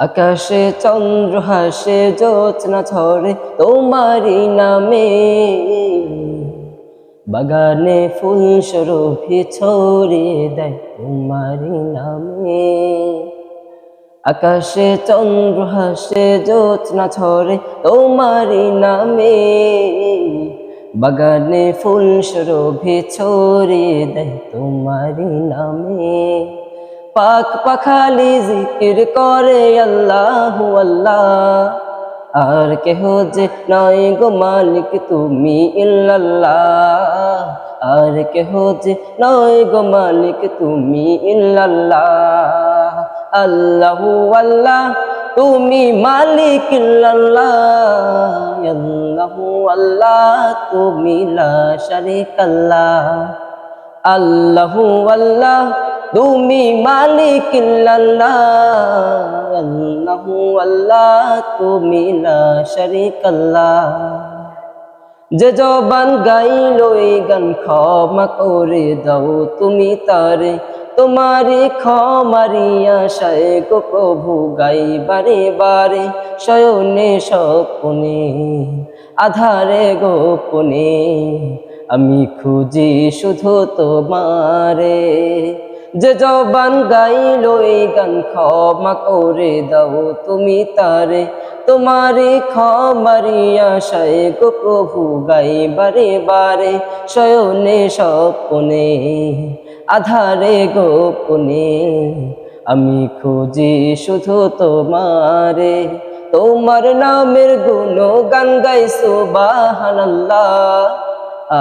আকাশে চন্দ্র হাসে জ্যোৎস্না ঝরে তোমারি নামে, বাগানে ফুল সুরভি ছড়িয়ে দেয় তোমারি নামে। আকাশে চন্দ্র হাসে জ্যোৎস্না ঝরে তোমারি নামে, বাগানে ফুল সুরভি ছড়িয়ে দেয় তোমারি নামে। পাক পাখালি জিকির করে আল্লাহু আল্লাহ, আর কেহ যে নাই গো মালিক তুমি ইল্লাল্লাহ, আর কেহ যে নাই গো মালিক তুমি ইল্লাল্লাহ। আল্লাহু আল্লাহ তুমি মালিক ইল্লাল্লাহ, আল্লাহু আল্লাহ তুমি লা শারীকা লাহ। আল্লাহু আল্লাহ তুমি মালিক ইল্লাল্লাহ, আল্লাহু আল্লাহ তুমি লা শারীকা লাহ। যে জবান গাইলো এই গান ক্ষমা করে দাও তুমি তারে, তোমারি ক্ষমারি আশায় গো প্রভু গাই বারে বারে। শয়নে স্বপ্নে আধারে গোপনে আমি খুঁজি শুধু তোমারে। যে জবান গাইলো এই গান ক্ষমা করে দাও তুমি তারে, তোমারি ক্ষমারি আশায় গো প্রভু গাই বারে বারে। শয়নে স্বপ্নে আধারে গোপনে আমি খুঁজি শুধু তোমারে। তোমার নামের গুণগান গাই সুবহানাল্লাহ,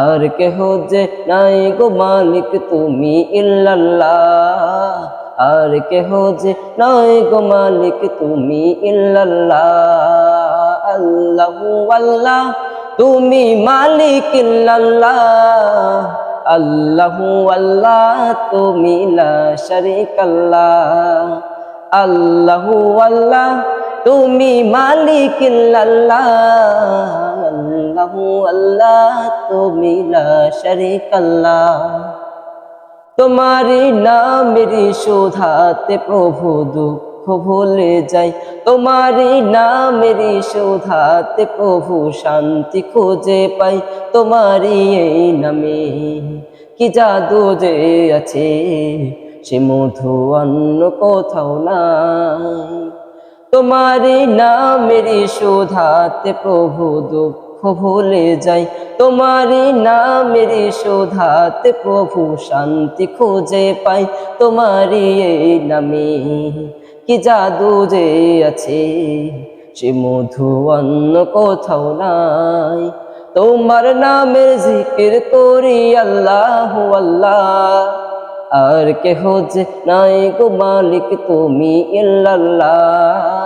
আর কেহ যে নাই গো মালিক তুমি ইল্লাল্লাহ, আর কেহ যে নাই গো মালিক তুমি ইল্লাল্লাহ। আল্লাহু আল্লাহ তুমি মালিক ইল্লাল্লাহ, আল্লাহু আল্লাহ তুমি লা শারীকা লাহ। আল্লাহু আল্লাহ তুমি মালিক ইল্লাল্লাহ, আল্লাহু আল্লাহ তুমি লা শারীকা লাহ। তোমারি নামের শোধাতে প্রভু দুঃখ ভুলে যাই, তোমারি নামের শোধাতে প্রভু শান্তি খুঁজে পাই। তোমারি এই নামে কি জাদু যে আছে, সে মধু অন্য কোথাও নাই। তোমারি নামের শোধাতে প্রভু দুঃখ ভুলে যাই, তোমারি নামের শোধাতে প্রভু শান্তি খুঁজে পাই। তোমারি এই নামে কি জাদু যে আছে, সে মধু অন্য কোথাও নাই। তোমার নামের জিকির করি আল্লাহু আল্লাহ, আর কেহ যে নাই গো মালিক তুমি ইল্লাল্লাহ,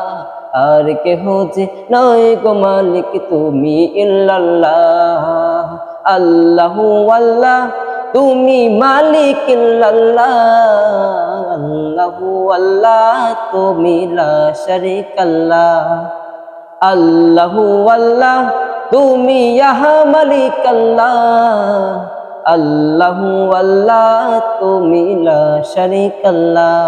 আর কেহ যে নাই গো মালিক তুমি ইল্লাল্লাহ। আল্লাহু আল্লাহ তুমি মালিক ইল্লাল্লাহ, আল্লাহু আল্লাহ তুমি লা শারীকা লাহ। আল্লাহু আল্লাহ তুমি ইয়া মালিক আল্লাহ, আল্লাহু আল্লাহ তুমি লা শারীকা লাহ।